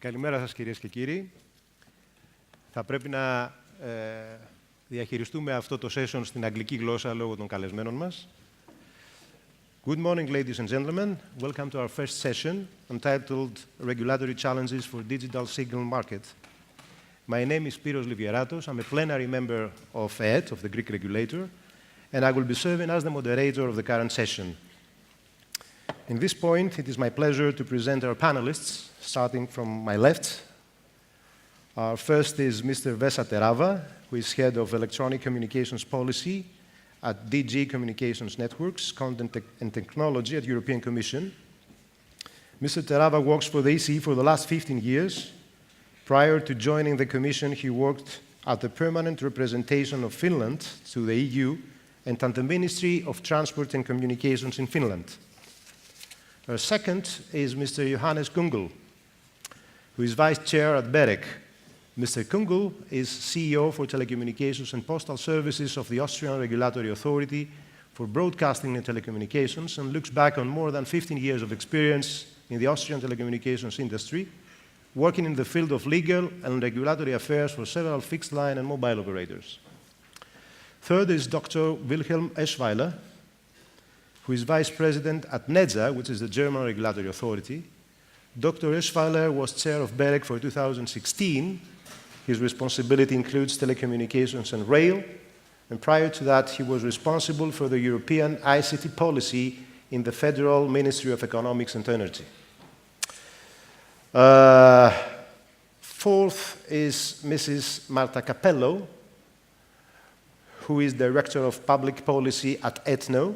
Καλημέρα σας κυρίες και κύριοι. Θα πρέπει να διαχειριστούμε αυτό το session στην αγγλική γλώσσα λόγω των καλεσμένων μας. Good morning, ladies and gentlemen. Welcome to our first session entitled Regulatory Challenges for Digital Signal Market. My name is Spiros Livieratos. I'm a plenary member of ΕΕΤΤ, of the Greek regulator, and I will be serving as the moderator of the current session. In this point, it is my pleasure to present our panelists, starting from my left. Our first is Mr. Vesa Terävä, who is head of electronic communications policy at DG Communications Networks, Content and Technology at European Commission. Mr. Terävä works for the EC for the last 15 years. Prior to joining the Commission, he worked at the permanent representation of Finland to the EU and at the Ministry of Transport and Communications in Finland. Our second is Mr. Johannes Kungl, who is Vice Chair at BEREC. Mr. Kungl is CEO for Telecommunications and Postal Services of the Austrian Regulatory Authority for Broadcasting and Telecommunications and looks back on more than 15 years of experience in the Austrian telecommunications industry, working in the field of legal and regulatory affairs for several fixed line and mobile operators. Third is Dr. Wilhelm Eschweiler, who is Vice President at NEDZA, which is the German regulatory authority. Dr. Eschweiler was chair of BEREC for 2016. His responsibility includes telecommunications and rail, and prior to that, he was responsible for the European ICT policy in the Federal Ministry of Economics and Energy. Fourth is Mrs. Marta Capello, who is Director of Public Policy at ETNO.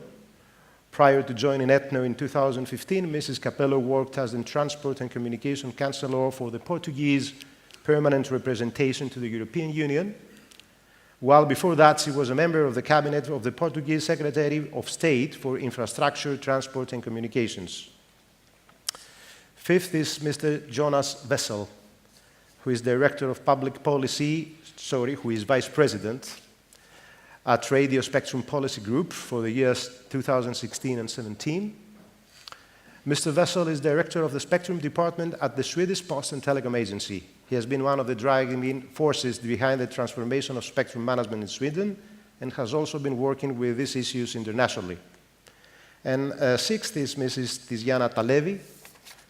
Prior to joining ETNO in 2015, Mrs. Capello worked as the Transport and Communication Counselor for the Portuguese Permanent Representation to the European Union, while before that she was a member of the Cabinet of the Portuguese Secretary of State for Infrastructure, Transport and Communications. Fifth is Mr. Jonas Wessel, who is Director of Public Policy, who is Vice President at Radio Spectrum Policy Group for the years 2016 and 17. Mr. Wessel is Director of the Spectrum Department at the Swedish Post and Telecom Agency. He has been one of the driving forces behind the transformation of spectrum management in Sweden and has also been working with these issues internationally. And sixth is Mrs. Tiziana Talevi,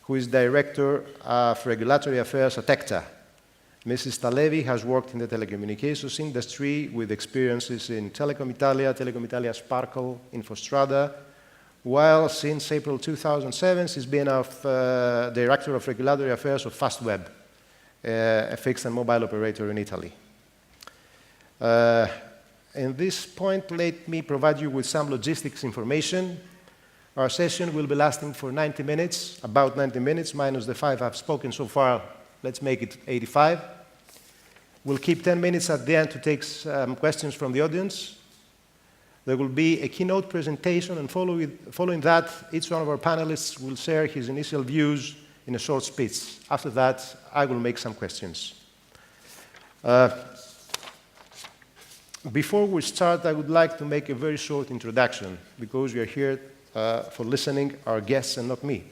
who is Director of Regulatory Affairs at ΕΕΤΤ. Mrs. Talevi has worked in the telecommunications industry with experiences in Telecom Italia Sparkle, Infostrada, while since April 2007 she's been Director of Regulatory Affairs of Fastweb, a fixed and mobile operator in Italy. In this point, let me provide you with some logistics information. Our session will be lasting for 90 minutes, about 90 minutes, minus the 5 I've spoken so far. Let's make it 85. We'll keep 10 minutes at the end to take some questions from the audience. There will be a keynote presentation, and following that, each one of our panelists will share his initial views in a short speech. After that, I will make some questions. Before we start, I would like to make a very short introduction, because we are here for listening, our guests and not me.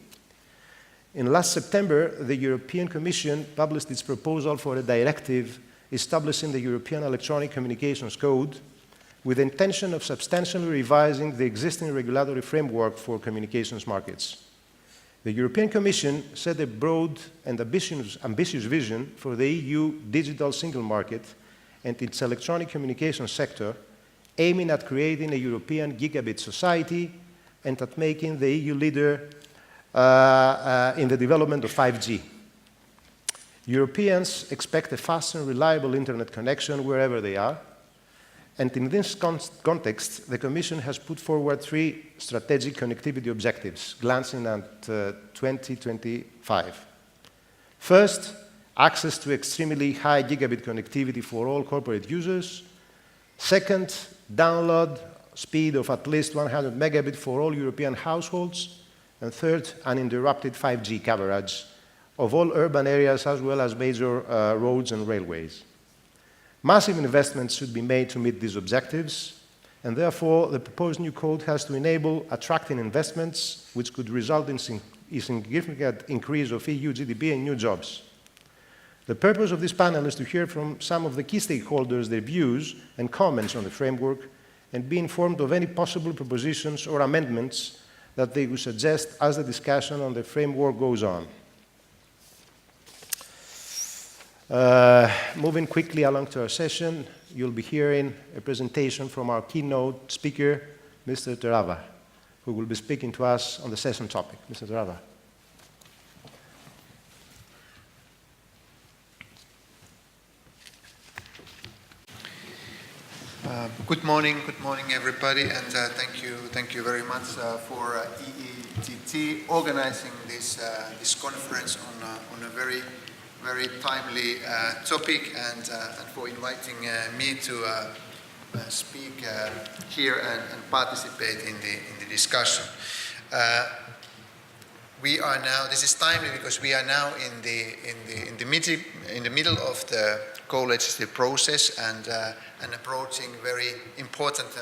In last September, the European Commission published its proposal for a directive establishing the European Electronic Communications Code with the intention of substantially revising the existing regulatory framework for communications markets. The European Commission set a broad and ambitious vision for the EU digital single market and its electronic communications sector, aiming at creating a European gigabit society and at making the EU leader in the development of 5G. Europeans expect a fast and reliable internet connection wherever they are, and in this context, the Commission has put forward 3 strategic connectivity objectives, glancing at 2025. First, access to extremely high gigabit connectivity for all corporate users. Second, download speed of at least 100 megabit for all European households. And third, uninterrupted 5G coverage of all urban areas as well as major roads and railways. Massive investments should be made to meet these objectives, and therefore the proposed new code has to enable attracting investments which could result in a significant increase of EU GDP and new jobs. The purpose of this panel is to hear from some of the key stakeholders their views and comments on the framework and be informed of any possible propositions or amendments that they would suggest as the discussion on the framework goes on. Moving quickly along to our session, you'll be hearing a presentation from our keynote speaker, Mr. Terävä, who will be speaking to us on the session topic. Mr. Terävä. Good morning everybody, and thank you very much for ΕΕΤΤ organizing this conference on a very timely topic, and for inviting me to speak here and participate in the discussion. We are now. This is timely because we are now in the middle of the co-legislative process and approaching very important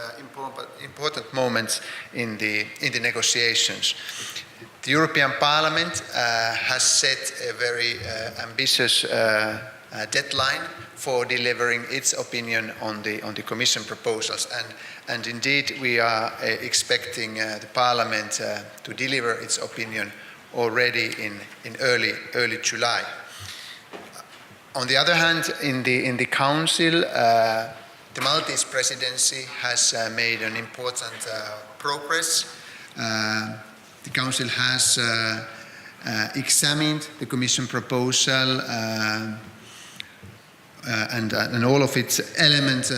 moments in the negotiations. The European Parliament has set a very ambitious deadline for delivering its opinion on the Commission proposals, and indeed we are expecting the Parliament to deliver its opinion already in early July. On the other hand, in the Council, the Maltese presidency has made an important progress. The Council has examined the Commission proposal and all of its elements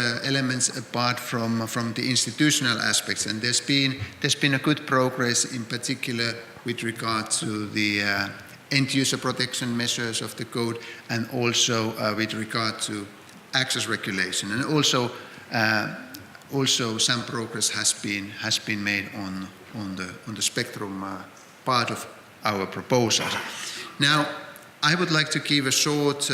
apart from the institutional aspects, and there's been a good progress, in particular with regard to the end-user protection measures of the code, and also with regard to access regulation, and also some progress has been made on the spectrum part of our proposals. Now, I would like to give a short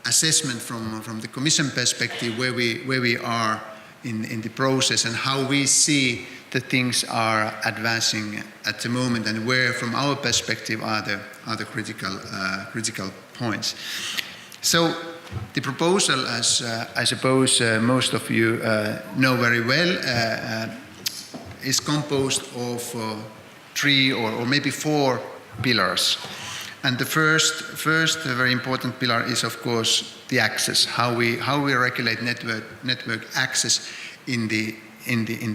assessment from the Commission perspective where we are in the process and how we see the things are advancing at the moment, and where, from our perspective, are the critical points. So, the proposal, as I suppose most of you know very well, is composed of 3 or maybe 4 pillars. And the first very important pillar is, of course, the access, how we regulate network access in the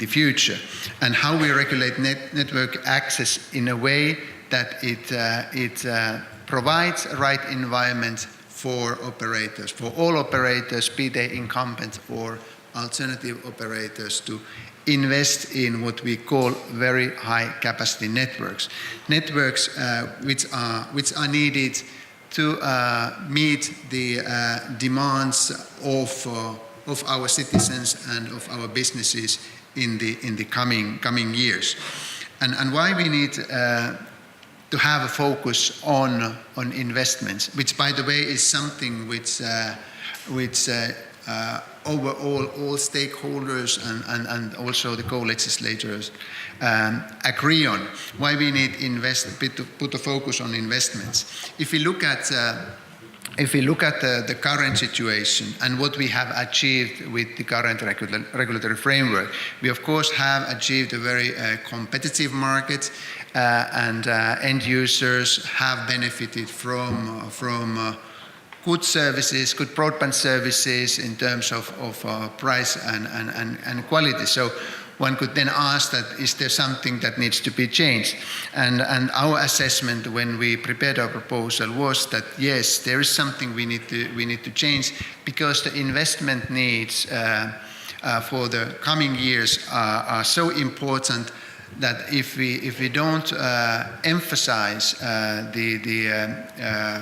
future, and how we regulate network access in a way that it provides a right environment for operators, for all operators, be they incumbent or alternative operators, to invest in what we call very high capacity networks which are needed to meet the demands of our citizens and of our businesses in the coming years. And why we need to have a focus on investments, which, by the way, is something which overall all stakeholders and also the co-legislators agree on. Why we need to put a focus on investments. If we look at the current situation and what we have achieved with the current regulatory framework, we of course have achieved a very competitive market, and end users have benefited from good services, good broadband services in terms of price and quality. So one could then ask that, is there something that needs to be changed? And our assessment when we prepared our proposal was that yes, there is something we need to change, because the investment needs for the coming years are so important that if we don't emphasize the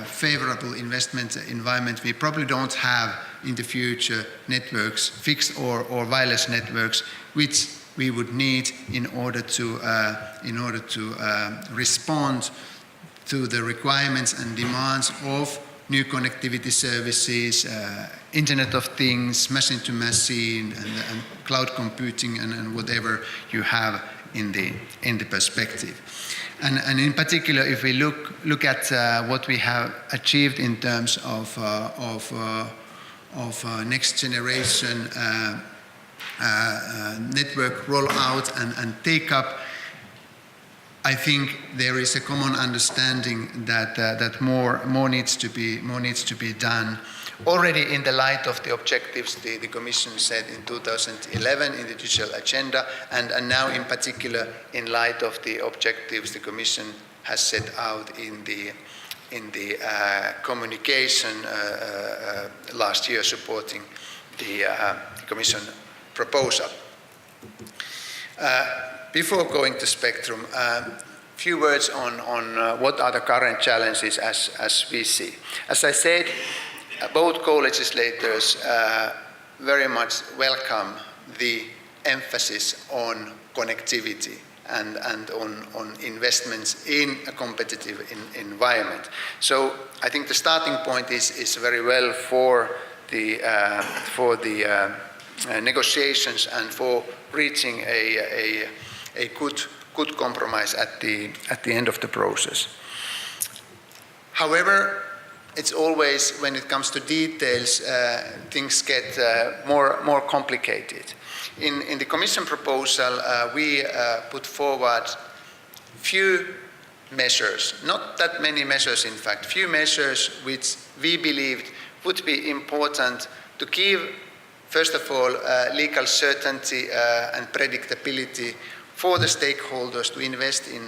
favorable investment environment, we probably don't have in the future networks, fixed or wireless networks, which we would need in order to respond to the requirements and demands of new connectivity services, Internet of Things, machine to machine, and cloud computing, and whatever you have in the perspective. And in particular, if we look at what we have achieved in terms of next generation network rollout and take-up, I think there is a common understanding that more needs to be done. Already in the light of the objectives the Commission set in 2011 in the digital agenda, and now in particular in light of the objectives the Commission has set out in the communication last year supporting the Commission proposal. Before going to spectrum, few words on what are the current challenges as we see. As I said, both co-legislators very much welcome the emphasis on connectivity and on investments in a competitive environment. So I think the starting point is very well for the negotiations and for reaching a good compromise at the end of the process. However, it's always, when it comes to details, things get more complicated. In the Commission proposal, we put forward few measures, not that many measures in fact, few measures which we believed would be important to give, first of all, legal certainty and predictability for the stakeholders to invest in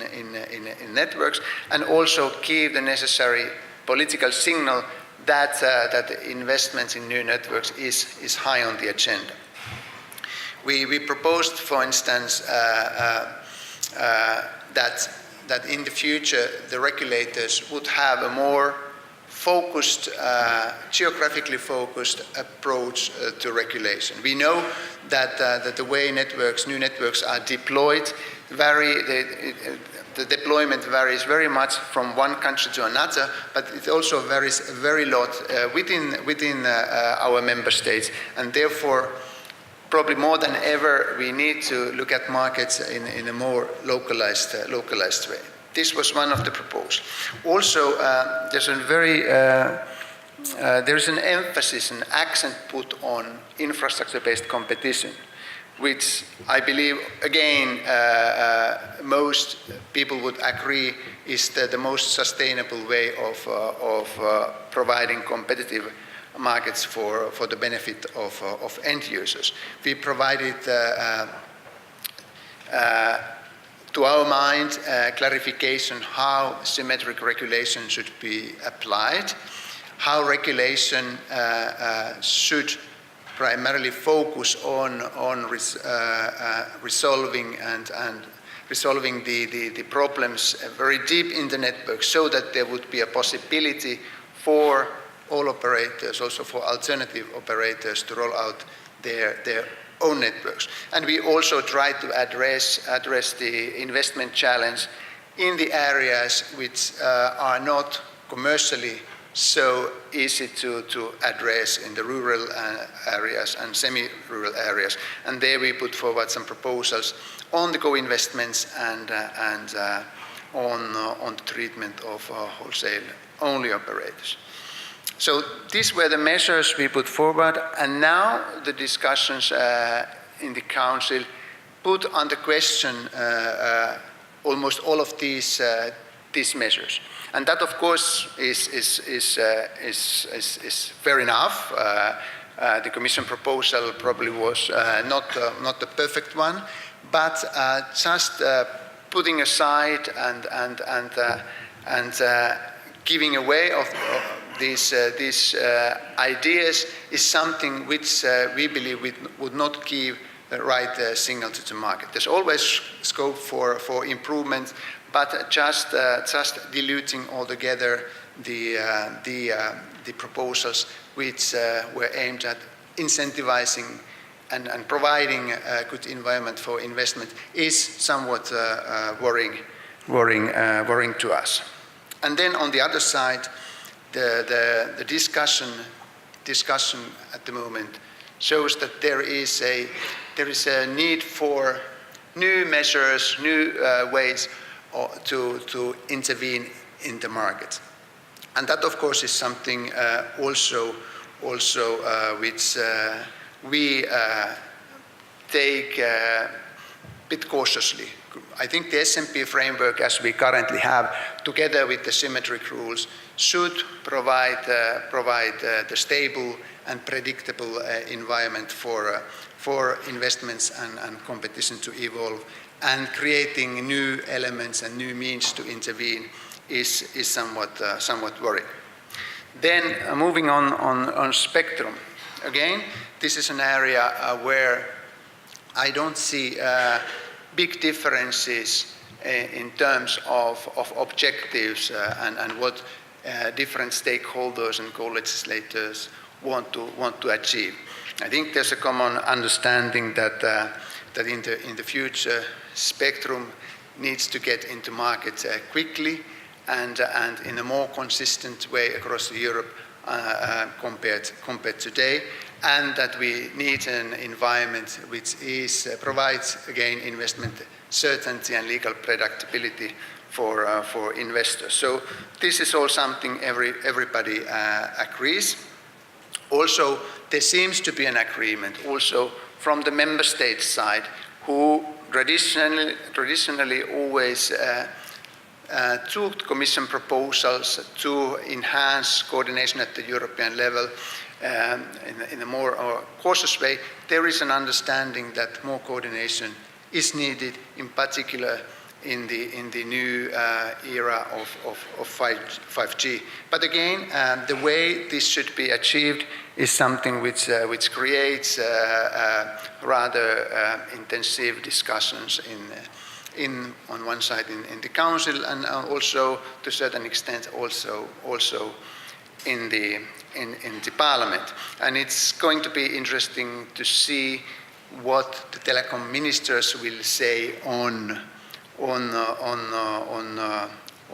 networks, and also give the necessary political signal that investments in new networks is high on the agenda. We proposed, for instance, that in the future the regulators would have a more focused, geographically focused approach to regulation. We know that the way new networks are deployed, the deployment varies very much from one country to another, but it also varies a very lot within our member states, and therefore, probably more than ever, we need to look at markets in a more localized way. This was one of the proposals. Also, there's an emphasis, an accent put on infrastructure-based competition, which I believe, again, most people would agree is the most sustainable way of providing competitive markets for the benefit of end users. We provided, to our mind, clarification how symmetric regulation should be applied, how regulation should primarily focus on resolving the problems very deep in the network, so that there would be a possibility for all operators, also for alternative operators, to roll out their own networks. And we also try to address the investment challenge in the areas which are not commercially so easy to address, in the rural areas and semi-rural areas. And there we put forward some proposals on the co-investments and on the treatment of wholesale-only operators. So these were the measures we put forward, and now the discussions in the Council put under question almost all of these measures. And that, of course, is fair enough. The Commission proposal probably was not the perfect one, but just putting aside and giving away of these ideas is something which we believe would not give the right signal to the market. There's always scope for improvement, but just diluting altogether the proposals which were aimed at incentivizing and providing a good environment for investment is somewhat worrying to us. And then on the other side, the discussion at the moment shows that there is a need for new measures, new ways to intervene in the market. And that, of course, is something also which we take a bit cautiously. I think the S&P framework, as we currently have, together with the symmetric rules, should provide the stable and predictable environment for investments and competition to evolve, and creating new elements and new means to intervene is somewhat worrying. Then moving on spectrum. Again, this is an area where I don't see big differences in terms of objectives and what different stakeholders and co-legislators want to achieve. I think there's a common understanding that in the future, spectrum needs to get into market quickly and in a more consistent way across Europe compared today, and that we need an environment which provides, again, investment certainty and legal predictability for investors. So this is all something everybody agrees. Also, there seems to be an agreement also from the member state side, who traditionally always took Commission proposals to enhance coordination at the European level in a more cautious way. There is an understanding that more coordination is needed, in particular in the new era of 5G. But again, the way this should be achieved is something which creates rather intensive discussions on one side in the Council, and also to a certain extent also in the Parliament. And it's going to be interesting to see what the telecom ministers will say on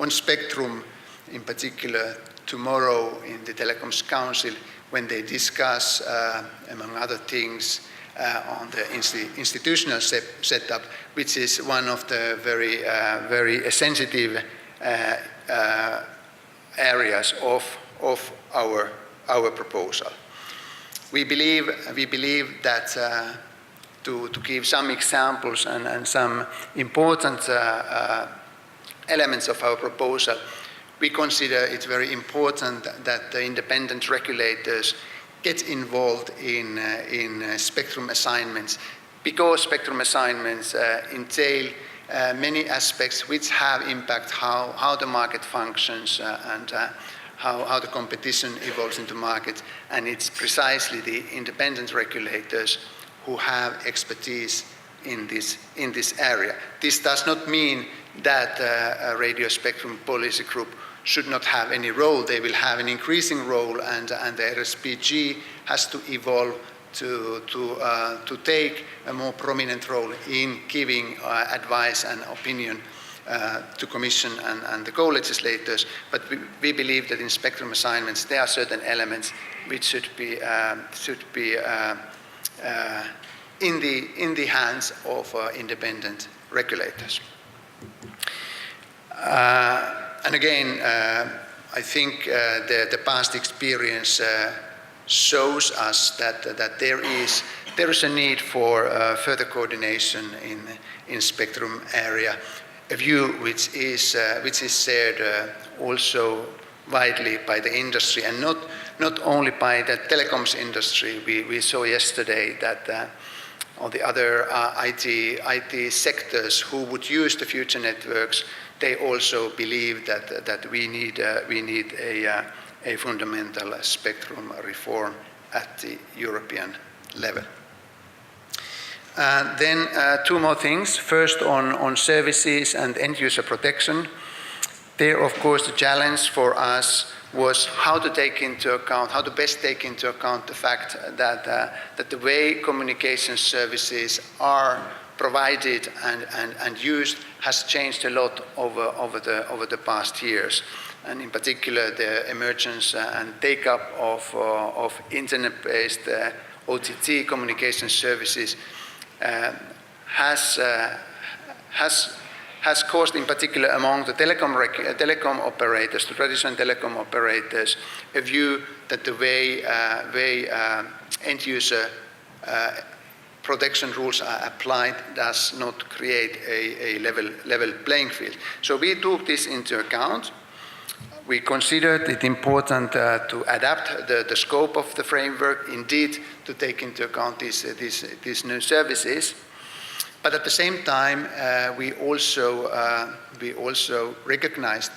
spectrum, in particular tomorrow in the Telecoms Council, when they discuss, among other things, on the institutional setup, which is one of the very sensitive areas of our proposal. We believe that to give some examples and some important elements of our proposal, we consider it very important that the independent regulators get involved in spectrum assignments, because spectrum assignments entail many aspects which have impact how the market functions and how the competition evolves in the market, and it's precisely the independent regulators who have expertise in this area. This does not mean that a radio spectrum policy group should not have any role. They will have an increasing role, and the RSPG has to evolve to take a more prominent role in giving advice and opinion to Commission and the co-legislators. But we believe that in spectrum assignments there are certain elements which should be in the hands of independent regulators. And again, I think the past experience shows us that there is a need for further coordination in spectrum area, a view which is shared also widely by the industry, and not only by the telecoms industry. We saw yesterday that all the other IT sectors who would use the future networks, they also believe that we need a fundamental spectrum reform at the European level. Then two more things. First, on services and end-user protection. There, of course, the challenge for us was how to best take into account the fact that the way communication services are provided and used has changed a lot over the past years. And in particular, the emergence and take-up of internet-based OTT communication services has has caused, in particular among the telecom operators, the traditional telecom operators, a view that the way end-user protection rules are applied does not create a level playing field. So we took this into account. We considered it important to adapt the scope of the framework, indeed to take into account these new services. But at the same time, we also recognized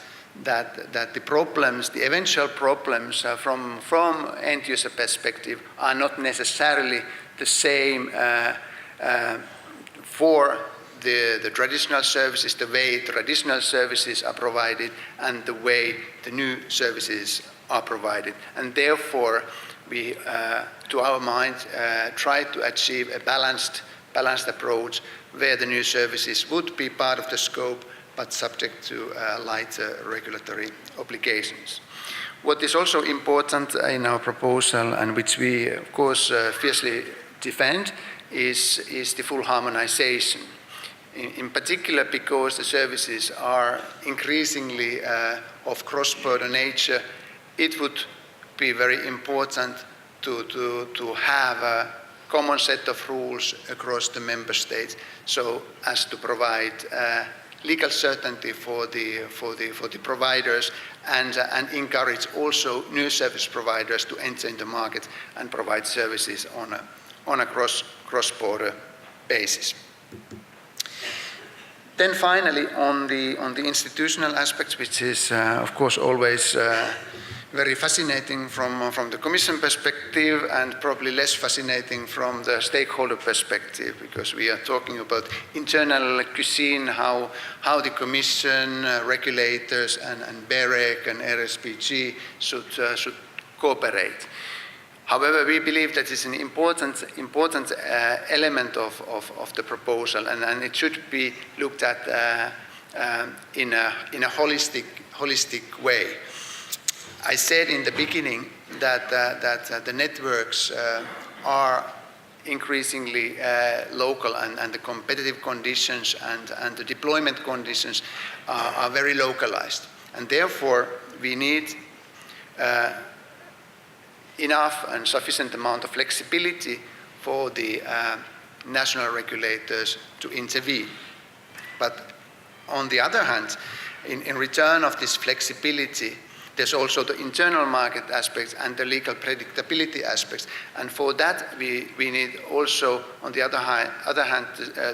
that the problems, the eventual problems from end-user perspective are not necessarily the same for the traditional services, the way traditional services are provided, and the way the new services are provided. And therefore, we, to our mind, try to achieve a balanced approach where the new services would be part of the scope but subject to lighter regulatory obligations. What is also important in our proposal, and which we of course fiercely defend, is the full harmonization. In particular because the services are increasingly of cross-border nature, it would be very important to have a common set of rules across the member states, so as to provide legal certainty for the providers and encourage also new service providers to enter in the market and provide services on a cross-border basis. Then finally, on the institutional aspects, which is of course always very fascinating from the Commission perspective and probably less fascinating from the stakeholder perspective, because we are talking about internal cuisine, how the Commission, regulators and BEREC and RSPG should cooperate. However, we believe that it's an important element of the proposal, and it should be looked at in a holistic way. I said in the beginning that the networks are increasingly local, and the competitive conditions and the deployment conditions are very localized. And therefore, we need enough and sufficient amount of flexibility for the national regulators to intervene. But on the other hand, in return of this flexibility, there's also the internal market aspects and the legal predictability aspects. And for that, we need also, on the other hand,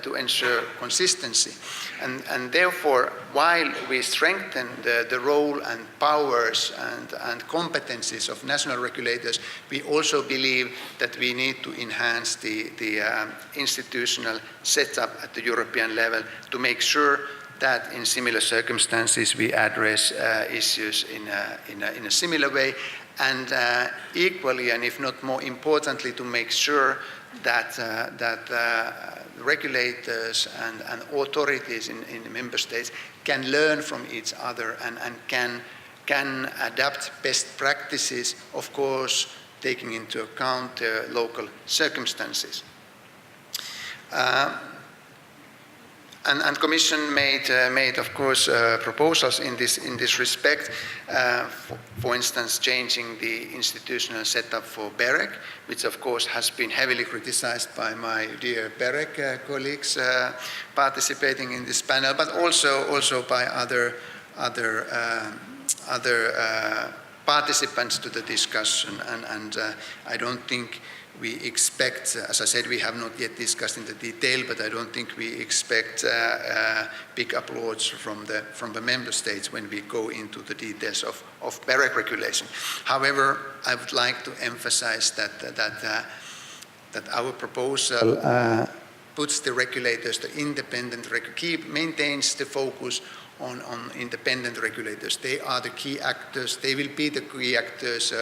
to ensure consistency. And therefore, while we strengthen the role and powers and competencies of national regulators, we also believe that we need to enhance the institutional setup at the European level to make sure that in similar circumstances we address issues in a similar way, and equally, and if not more importantly, to make sure that regulators and authorities in the member states can learn from each other and can adapt best practices, of course, taking into account their local circumstances. And Commission made of course proposals in this respect. For instance, changing the institutional setup for BEREC, which of course has been heavily criticized by my dear BEREC colleagues participating in this panel, but also by other participants to the discussion. And I don't think we expect, as I said, we have not yet discussed in the detail, but I don't think we expect big applause from the member states when we go into the details of BEREC regulation. However, I would like to emphasize that our proposal puts the regulators, the independent maintains the focus on independent regulators. They are the key actors. They will be the key actors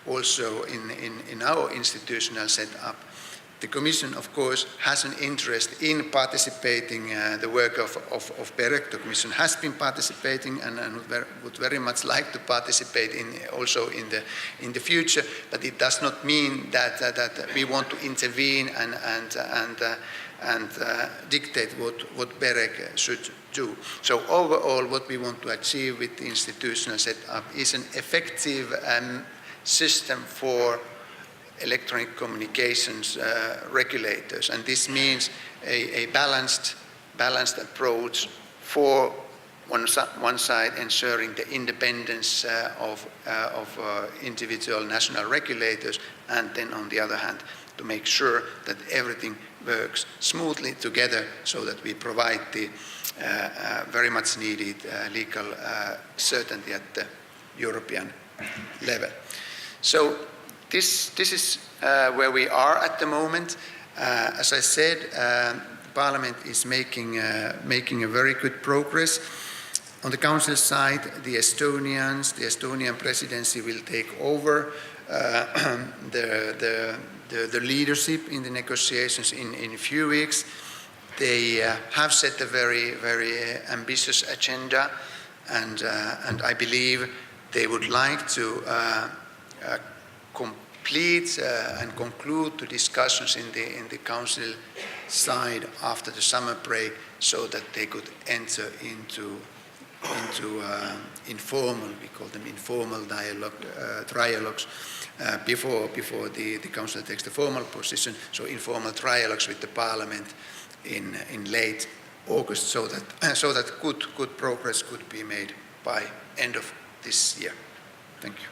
also in our institutional setup. The Commission, of course, has an interest in participating the work of BEREC. The Commission has been participating and would very much like to participate also in the future, but it does not mean that we want to intervene and dictate what BEREC should do. So overall, what we want to achieve with the institutional setup is an effective system for electronic communications regulators, and this means a balanced approach for one side ensuring the independence of individual national regulators, and then on the other hand to make sure that everything works smoothly together so that we provide the very much needed legal certainty at the European level. So this is where we are at the moment. As I said, Parliament is making a very good progress. On the Council side, the Estonian presidency will take over the leadership in the negotiations in a few weeks. They have set a very ambitious agenda, and I believe they would like to complete and conclude the discussions in the Council side after the summer break, so that they could enter into informal, we call them informal trialogues, before the Council takes the formal position. So informal trialogues with the Parliament in late August, so that good progress could be made by end of this year. Thank you.